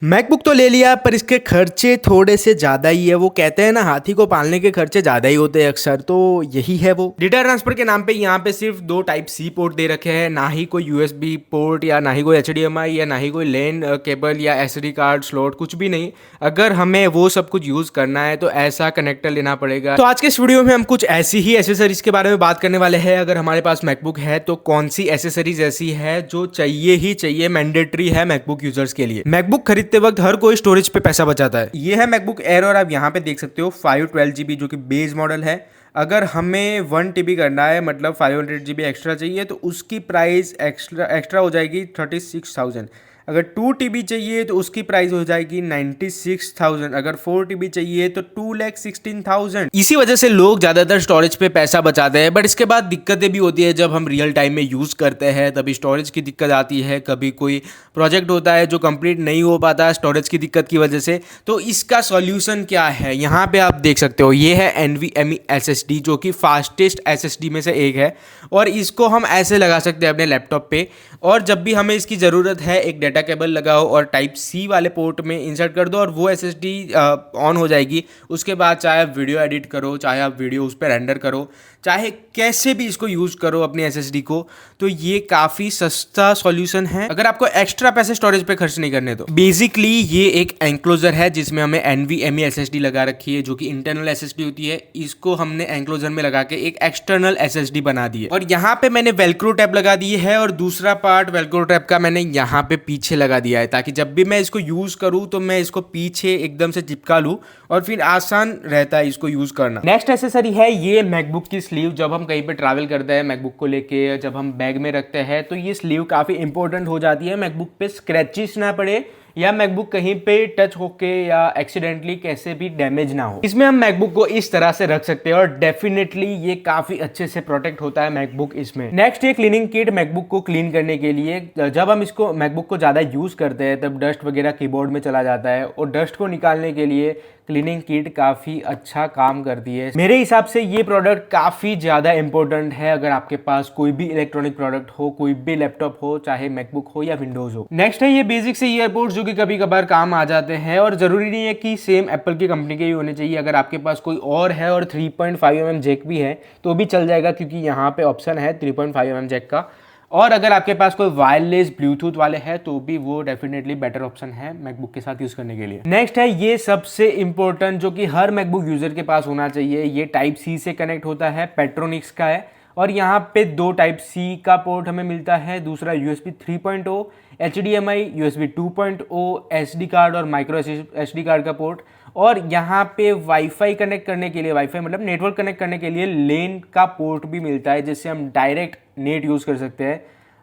MacBook तो ले लिया पर इसके खर्चे थोड़े से ज़्यादा ही है। वो कहते हैं ना, हाथी को पालने के खर्चे ज़्यादा ही होते हैं अक्सर, तो यही है वो। डेटा ट्रांसफर के नाम पे यहाँ पे सिर्फ दो टाइप सी पोर्ट दे रखे हैं, ना ही कोई यूएसबी पोर्ट या ना ही कोई एचडीएमआई या ना ही कोई लैन केबल या एसडी कार्ड स्लॉट, कुछ भी नहीं। अगर हमें वो सब कुछ यूज़ करना है तो ऐसा कनेक्टर लेना पड़ेगा। तो आज के इस वीडियो में हम कुछ ऐसी ही एसेसरीज के बारे में बात करने वाले हैं। अगर हमारे पास मैकबुक है तो कौन सी एसेसरीज ऐसी है जो चाहिए ही चाहिए, मैंडेटरी है मैकबुक यूजर्स के लिए। मैकबुक खरीदते वक्त हर कोई स्टोरेज पे पैसा बचाता है। ये है मैकबुक एयर और आप यहाँ पे देख सकते हो 512 GB जो कि बेस मॉडल है। अगर हमें 1 TB करना है, मतलब 500 GB एक्स्ट्रा चाहिए, तो उसकी प्राइस एक्स्ट्रा हो जाएगी 36,000। अगर 2 TB चाहिए तो उसकी प्राइस हो जाएगी 96,000। अगर 4 TB चाहिए तो 2,16,000। इसी वजह से लोग ज्यादातर स्टोरेज पे पैसा बचाते हैं। बट इसके बाद दिक्कतें भी होती है। जब हम रियल टाइम में यूज करते हैं तभी स्टोरेज की दिक्कत आती है। कभी कोई प्रोजेक्ट होता है जो कंप्लीट नहीं हो पाता स्टोरेज की दिक्कत की वजह से। तो इसका सॉल्यूशन क्या है, यहाँ पे आप देख सकते हो। ये है NVMe SSD जो कि फास्टेस्ट SSD में से एक है। और इसको हम ऐसे लगा सकते हैं अपने लैपटॉप पे, और जब भी हमें इसकी ज़रूरत है एक डाटा केबल लगाओ और टाइप सी वाले पोर्ट में इंसर्ट कर दो और वो SSD ऑन हो जाएगी। उसके बाद चाहे आप वीडियो एडिट करो, चाहे आप वीडियो उस पर रेंडर करो, चाहे कैसे भी इसको यूज़ करो अपनी SSD को, तो ये काफ़ी सस्ता सॉल्यूशन है अगर आपको एक्स्ट्रा पैसे स्टोरेज पे खर्च नहीं करने। तो बेसिकली ये एक एंक्लोजर है जिसमें हमें NVMe SSD लगा रखी है जो कि इंटरनल SSD होती है। इसको हमने एंक्लोजर में लगा के एक एक्सटर्नल SSD बना दी है। और यहाँ पे मैंने वेल्क्रो टैप लगा दी है और दूसरा पार्ट वेल्क्रो टैप का मैंने यहाँ पे पीछे लगा दिया है, ताकि जब भी मैं इसको यूज़ करूँ तो मैं इसको पीछे एकदम से चिपका लूँ और फिर आसान रहता है इसको यूज़ करना। नेक्स्ट एसेसरी है ये मैकबुक की स्लीव। जब हम कहीं पे ट्रैवल करते हैं मैकबुक को लेके, जब हम बैग में रखते हैं, तो ये स्लीव काफ़ी इंपॉर्टेंट हो जाती है। मैकबुक पे स्क्रैचेस ना पड़े या मैकबुक कहीं पे टच होके या एक्सीडेंटली कैसे भी डैमेज ना हो। इसमें हम मैकबुक को इस तरह से रख सकते हैं और डेफिनेटली ये काफी अच्छे से प्रोटेक्ट होता है मैकबुक इसमें। नेक्स्ट ये क्लीनिंग किट मैकबुक को क्लीन करने के लिए। जब हम इसको मैकबुक को ज्यादा यूज करते हैं तब डस्ट वगैरह कीबोर्ड में चला जाता है, और डस्ट को निकालने के लिए क्लीनिंग किट काफ़ी अच्छा काम करती है। मेरे हिसाब से ये प्रोडक्ट काफ़ी ज़्यादा इंपॉर्टेंट है अगर आपके पास कोई भी इलेक्ट्रॉनिक प्रोडक्ट हो, कोई भी लैपटॉप हो, चाहे मैकबुक हो या विंडोज़ हो। नेक्स्ट है ये बेसिक से ईयरपोर्ट्स जो कि कभी कभार काम आ जाते हैं, और ज़रूरी नहीं है कि सेम एप्पल की कंपनी के ही होने चाहिए। अगर आपके पास कोई और है और 3.5 mm जैक भी है तो भी चल जाएगा, क्योंकि यहाँ पे ऑप्शन है 3.5 mm जैक का। और अगर आपके पास कोई वायरलेस ब्लूटूथ वाले हैं तो भी वो डेफिनेटली बेटर ऑप्शन है मैकबुक के साथ यूज करने के लिए। नेक्स्ट है ये सबसे इंपॉर्टेंट जो कि हर मैकबुक यूजर के पास होना चाहिए। ये टाइप सी से कनेक्ट होता है, पेट्रोनिक्स का है, और यहाँ पे दो टाइप सी का पोर्ट हमें मिलता है। दूसरा USB 3.0, HDMI, USB 2.0, SD card और माइक्रो SD कार्ड का पोर्ट। और यहाँ पे वाईफाई कनेक्ट करने के लिए, वाईफाई मतलब नेटवर्क कनेक्ट करने के लिए लेन का पोर्ट भी मिलता है, जिससे हम डायरेक्ट नेट यूज़ कर सकते हैं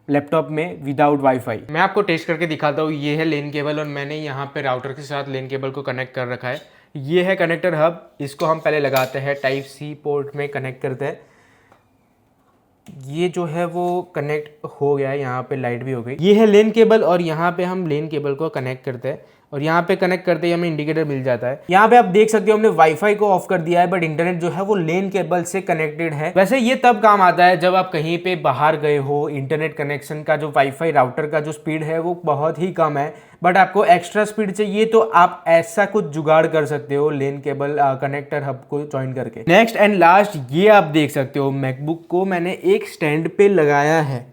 लैपटॉप में विदाउट वाईफाई। मैं आपको टेस्ट करके दिखाता हूँ। ये है लेन केबल और मैंने यहाँ पे राउटर के साथ लेन केबल को कनेक्ट कर रखा है। ये है कनेक्टर हब, इसको हम पहले लगाते हैं, टाइप सी पोर्ट में कनेक्ट करते हैं। ये जो है वो कनेक्ट हो गया है, यहाँ पे लाइट भी हो गई। ये है लेन केबल और यहाँ पे हम लेन केबल को कनेक्ट करते हैं, और यहाँ पे कनेक्ट करते ही हमें इंडिकेटर मिल जाता है। यहाँ पे आप देख सकते हो हमने वाईफाई को ऑफ कर दिया है, बट इंटरनेट जो है वो लेन केबल से कनेक्टेड है। वैसे ये तब काम आता है जब आप कहीं पे बाहर गए हो, इंटरनेट कनेक्शन का जो वाईफाई राउटर का जो स्पीड है वो बहुत ही कम है, बट आपको एक्स्ट्रा स्पीड चाहिए, तो आप ऐसा कुछ जुगाड़ कर सकते हो लेन केबल कनेक्टर हब को ज्वाइन करके। नेक्स्ट एंड लास्ट ये आप देख सकते हो, मैकबुक को मैंने एक स्टैंड पे लगाया है।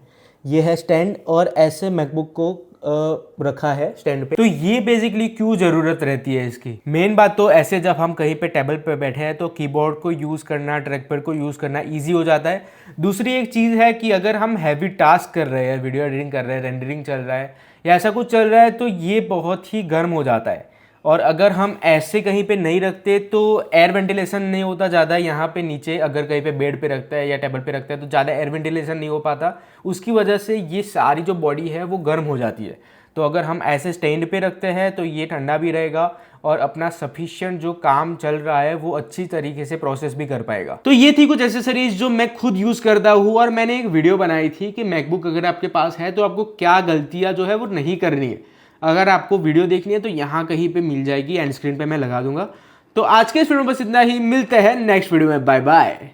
ये है स्टैंड, और ऐसे मैकबुक को रखा है स्टैंड पे। तो ये बेसिकली क्यों जरूरत रहती है इसकी? मेन बात तो ऐसे जब हम कहीं पे टेबल पे बैठे हैं तो कीबोर्ड को यूज करना, ट्रैक पैड को यूज करना इजी हो जाता है। दूसरी एक चीज है कि अगर हम हैवी टास्क कर रहे हैं, वीडियो एडिटिंग कर रहे हैं, रेंडरिंग चल रहा है या ऐसा कुछ चल रहा है, तो ये बहुत ही गर्म हो जाता है। और अगर हम ऐसे कहीं पे नहीं रखते तो एयर वेंटिलेशन नहीं होता ज़्यादा। यहाँ पे नीचे अगर कहीं पे बेड पे रखता है या टेबल पे रखता है तो ज़्यादा एयर वेंटिलेशन नहीं हो पाता, उसकी वजह से ये सारी जो बॉडी है वो गर्म हो जाती है। तो अगर हम ऐसे स्टैंड पे रखते हैं तो ये ठंडा भी रहेगा और अपना सफिशिएंट जो काम चल रहा है वो अच्छी तरीके से प्रोसेस भी कर पाएगा। तो ये थी कुछ एसेसरीज जो मैं खुद यूज़ करता हूँ, और मैंने एक वीडियो बनाई थी कि मैकबुक अगर आपके पास है तो आपको क्या गलतियाँ जो है वो नहीं करनी है। अगर आपको वीडियो देखनी है तो यहाँ कहीं पे मिल जाएगी, एंड स्क्रीन पे मैं लगा दूंगा। तो आज के इस वीडियो में बस इतना ही, मिलते हैं नेक्स्ट वीडियो में, बाय बाय।